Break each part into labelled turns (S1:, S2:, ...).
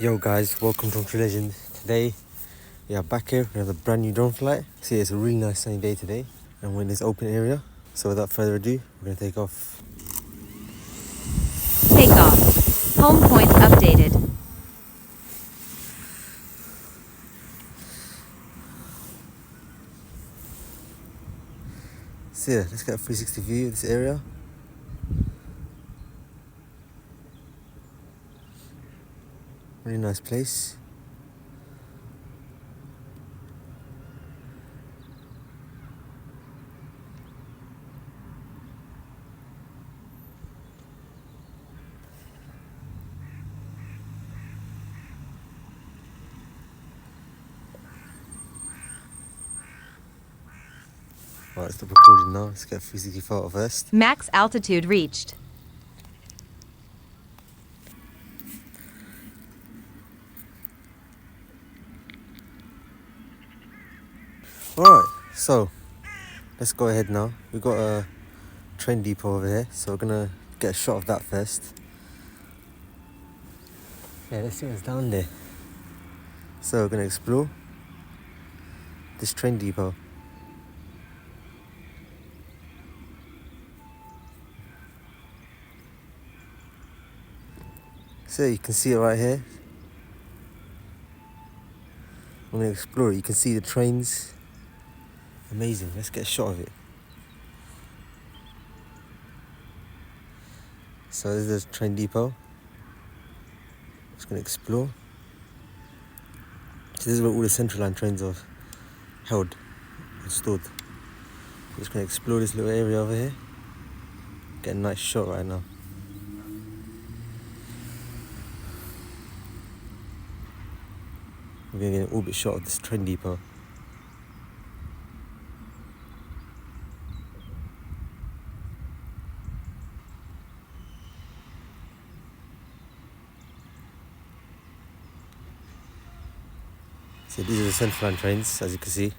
S1: Yo guys, welcome to Unported Legend. Today we are back here with another brand new drone flight. See, it's a really nice sunny day today and we're in this open area. So without further ado, we're going to take off.
S2: Take off. Home points updated.
S1: So yeah, let's get a 360 view of this area. Really nice place. Alright, stop recording now. Let's get a 360 photo first.
S2: Max altitude reached.
S1: Alright, so let's go ahead now. We've got a train depot over here, so we're gonna get a shot of that first. Yeah, let's see what's down there. So we're gonna explore this train depot. So you can see it right here. I'm gonna explore it. You can see the trains. Amazing. Let's get a shot of it. So this is the train depot. Just gonna explore. So this is where all the Central Line trains are held and stored. Just gonna explore this little area over here. Get a nice shot right now. We're gonna get an orbit shot of this train depot. So these are the Central Line trains, as you can see.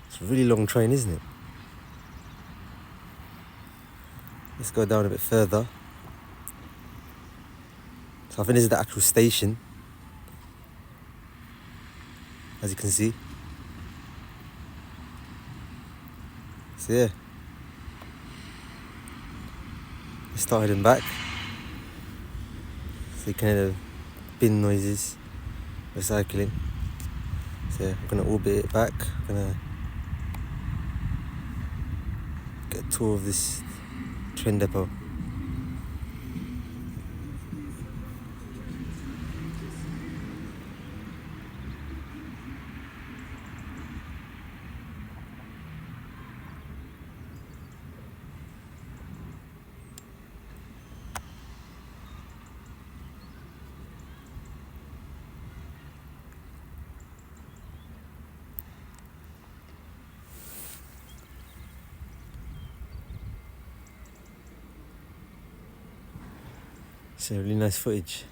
S1: It's a really long train, isn't it? Let's go down a bit further. So I think this is the actual station, as you can see. So yeah, let's start heading back. So you can hear the bin noises, recycling. So yeah, I'm gonna orbit it back. I'm gonna get a tour of this train depot. So really nice footage.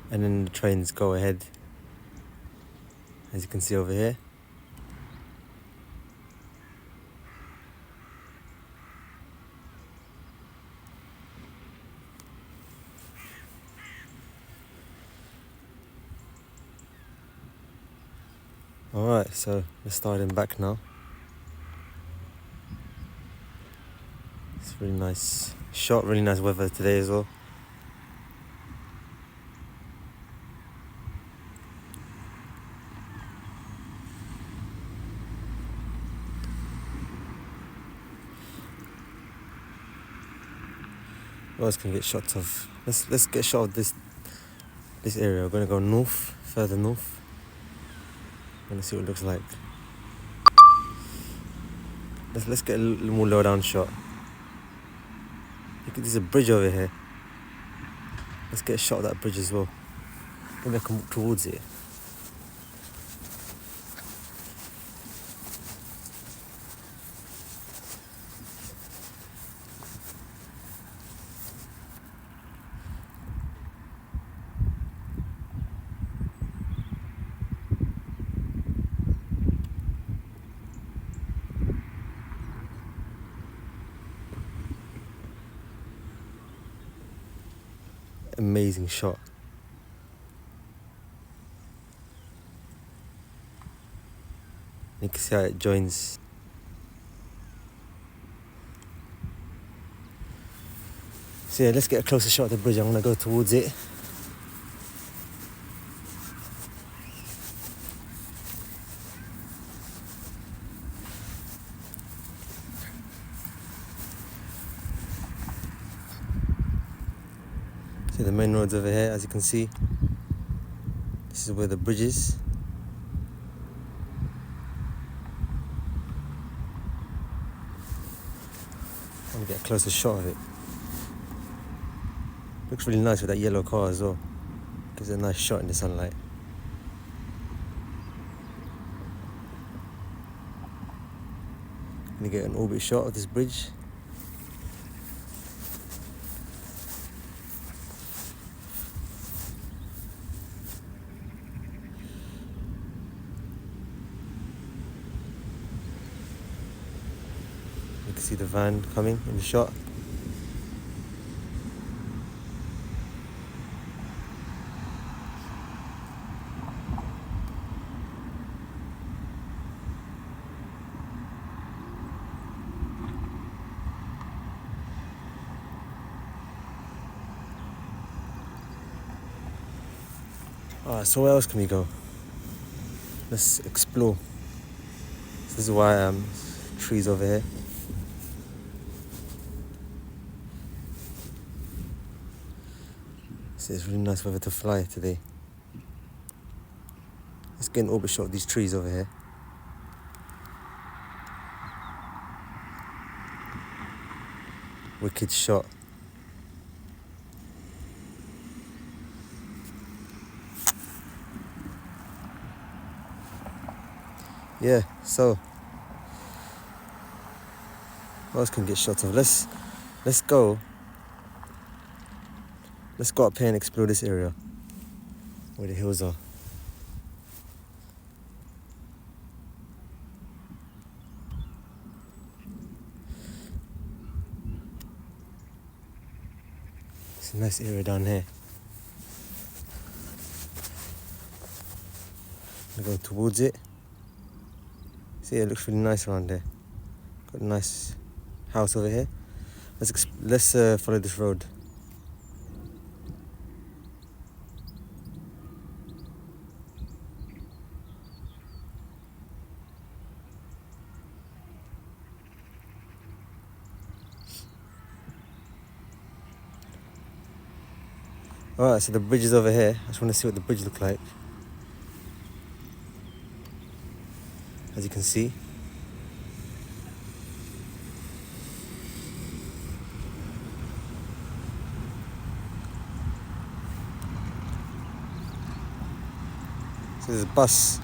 S1: And then the trains go ahead, as you can see over here. Alright, so let's start heading back now. It's a really nice shot, really nice weather today as well. What else can we get shots of? Let's get a shot of this area. We're gonna go north, further north. I'm gonna see what it looks like. Let's get a little more low down shot. Look, there's a bridge over here. Let's get a shot of that bridge as well. Maybe I can walk towards it. amazing shot. You can see how it joins. So yeah, let's get a closer shot of the bridge. I'm gonna go towards it. See the main road's over here, as you can see. This is where the bridge is. I'm gonna get a closer shot of it. Looks really nice with that yellow car as well. Gives it a nice shot in the sunlight. Gonna get an orbit shot of this bridge. You can see the van coming in the shot. Alright, so where else can we go? Let's explore. This is why I am. Trees over here. So it's really nice weather to fly today. Let's get an orbit shot of these trees over here. Wicked shot. Yeah, so what else can we get shots of? Let's go. Let's go up here and explore this area where the hills are. It's a nice area down here. I'm gonna go towards it. See, it looks really nice around there. Got a nice house over here. Let's follow this road. Alright, so the bridge is over here. I just want to see what the bridge looks like. As you can see. So there's a bus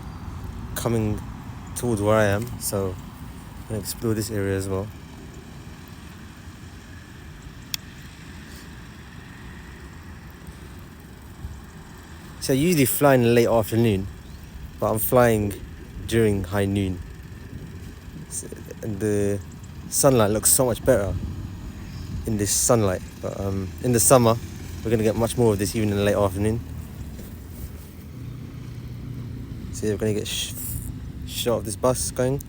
S1: coming towards where I am, so I'm going to explore this area as well. So I usually fly in the late afternoon, but I'm flying during high noon. And the sunlight looks so much better in this sunlight. But in the summer, we're going to get much more of this even in the late afternoon. So we're going to get shot of this bus going.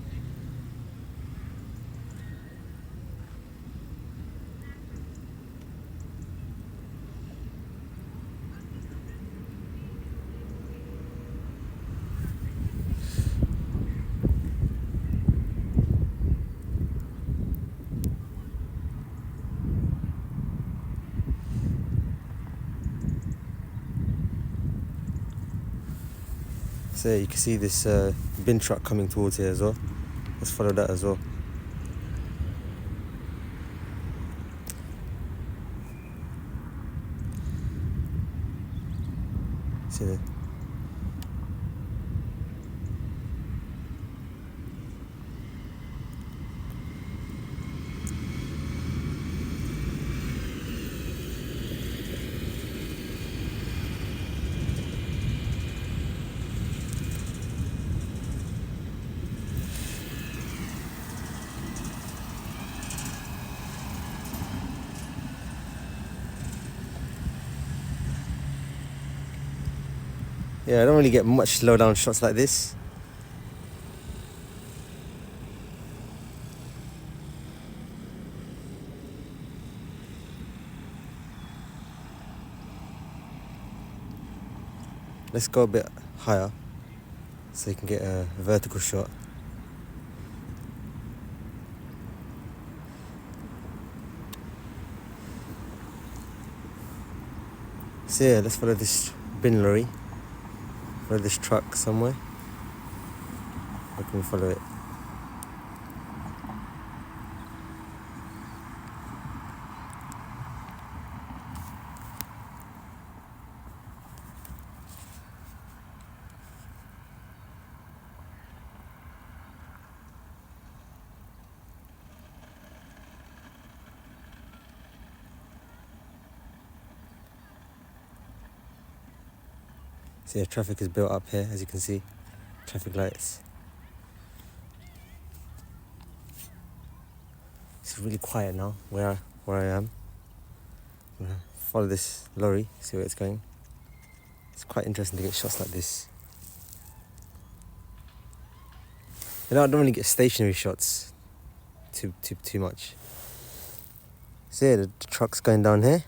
S1: So you can see this bin truck coming towards here as well. Let's follow that as well. See that? Yeah, I don't really get much slow down shots like this. Let's go a bit higher so you can get a vertical shot. So yeah, let's follow this bin lorry. Follow this truck somewhere. How can we follow it? So yeah, traffic is built up here, as you can see. Traffic lights. It's really quiet now where I am. I'm gonna follow this lorry, see where it's going. It's quite interesting to get shots like this. You know, I don't really get stationary shots too much. So yeah, the truck's going down here.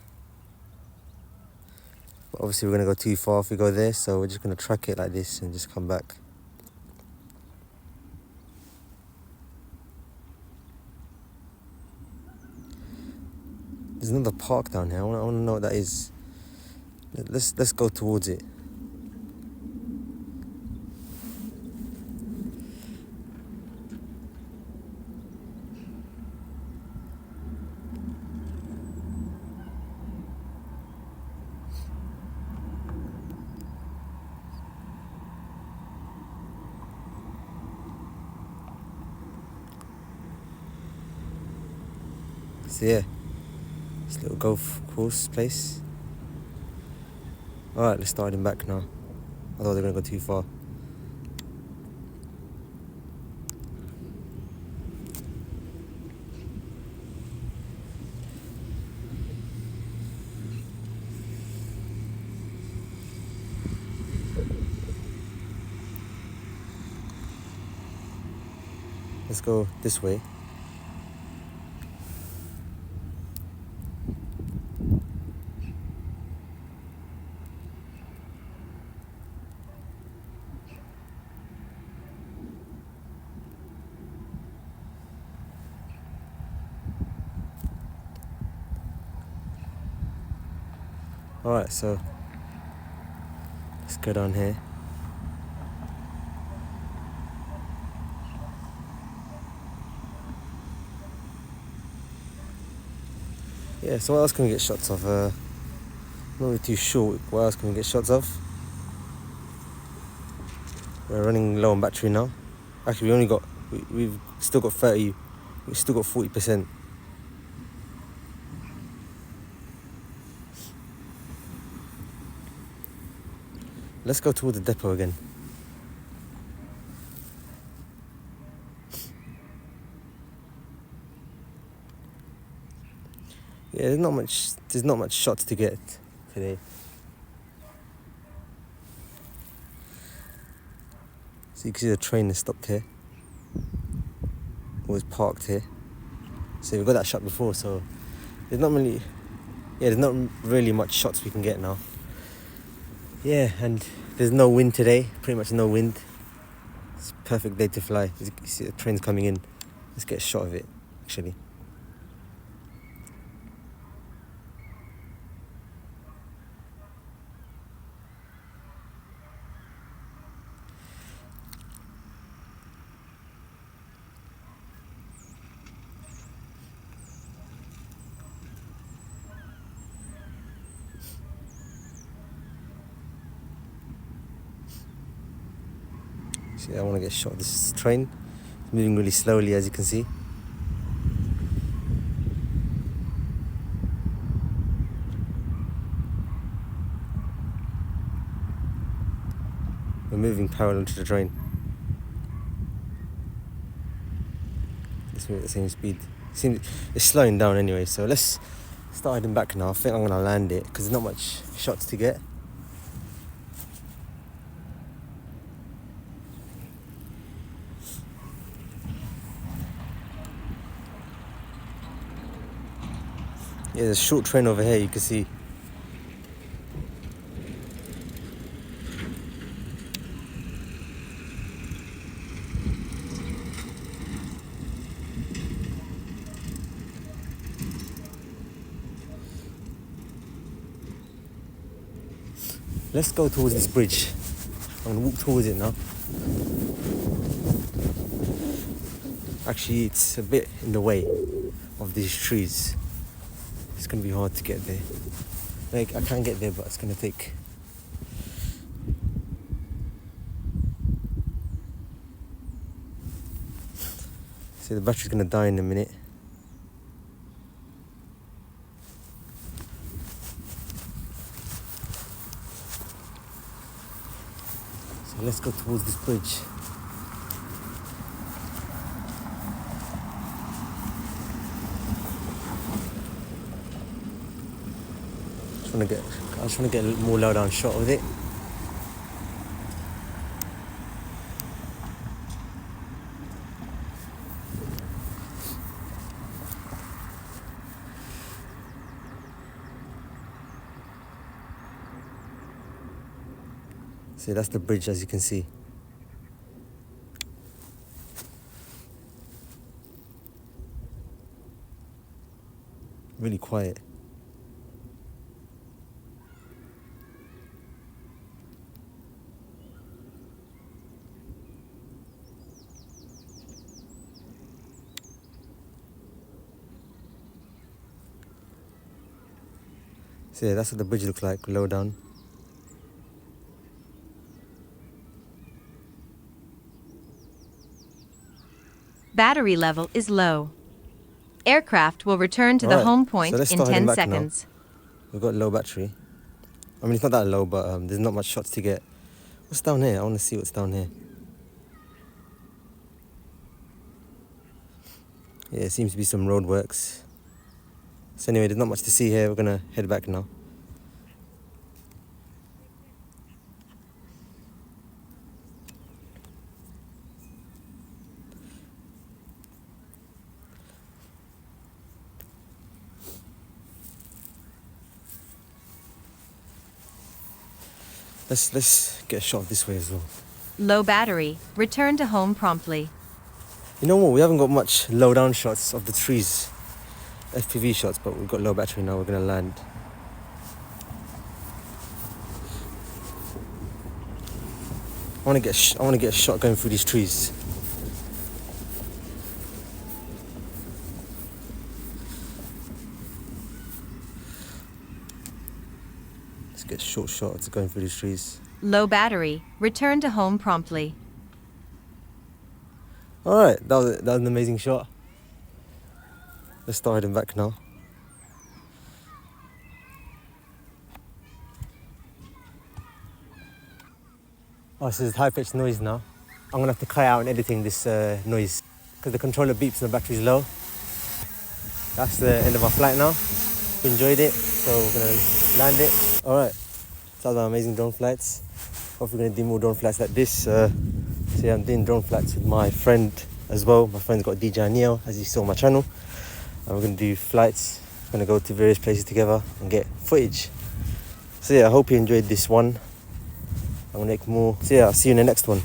S1: But obviously we're gonna go too far if we go there, so we're just gonna track it like this and just come back. There's another park down here. I wanna know what that is. Let's go towards it. So yeah, this little golf course place. Alright, let's start heading back now. Otherwise they're gonna go too far. Let's go this way. Alright, so let's go down here. Yeah, so what else can we get shots of? Not really too sure what else can we get shots of. We're running low on battery now. Actually, we've still got 30, we've still got 40%. Let's go towards the depot again. Yeah, there's not much shots to get today. So you can see the train is stopped here. It was parked here. So we've got that shot before, so there's not really much shots we can get now. Yeah, and there's no wind today, pretty much no wind. It's a perfect day to fly. You can see the train's coming in. Let's get a shot of it, actually. See, I want to get a shot of this train. It's moving really slowly, as you can see. We're moving parallel to the train. Let's move at the same speed. It's slowing down anyway, so let's start heading back now. I think I'm going to land it because there's not much shots to get. Yeah, there's a short train over here, you can see. Let's go towards this bridge. I'm gonna walk towards it now. Actually, it's a bit in the way of these trees. It's gonna be hard to get there. Like, I can get there, but it's gonna take. So the battery's gonna die in a minute. So let's go towards this bridge. I just wanna get a more low down shot with it. See, that's the bridge, as you can see. Really quiet. So yeah, that's what the bridge looks like, low down.
S2: Battery level is low. Aircraft will return to the
S1: Alright,
S2: home
S1: so
S2: point
S1: let's
S2: in
S1: start heading
S2: 10
S1: back now.
S2: seconds.
S1: We've got low battery. I mean, it's not that low, but there's not much shots to get. What's down here? I want to see what's down here. Yeah, it seems to be some roadworks. So anyway, there's not much to see here. We're gonna head back now. Let's get a shot this way as well.
S2: Low battery. Return to home promptly.
S1: You know what? We haven't got much low down shots of the trees, FPV shots, but we've got low battery now. We're gonna land. I want to get a shot going through these trees. Let's get a short shot to going through these trees.
S2: Low battery. Return to home promptly.
S1: All right, that was an amazing shot. Let's start heading back now. Oh, so there's high-pitched noise now. I'm gonna have to cut out in editing this noise because the controller beeps and the battery's low. That's the end of our flight now. We enjoyed it, so we're gonna land it. All right, so that was our amazing drone flights. Hopefully we're gonna do more drone flights like this. So yeah, I'm doing drone flights with my friend as well. My friend's got a DJI Neo, as you saw on my channel. And we're gonna do flights. We're gonna go to various places together and get footage. So yeah, I hope you enjoyed this one. I'm gonna make more. So yeah, I'll see you in the next one.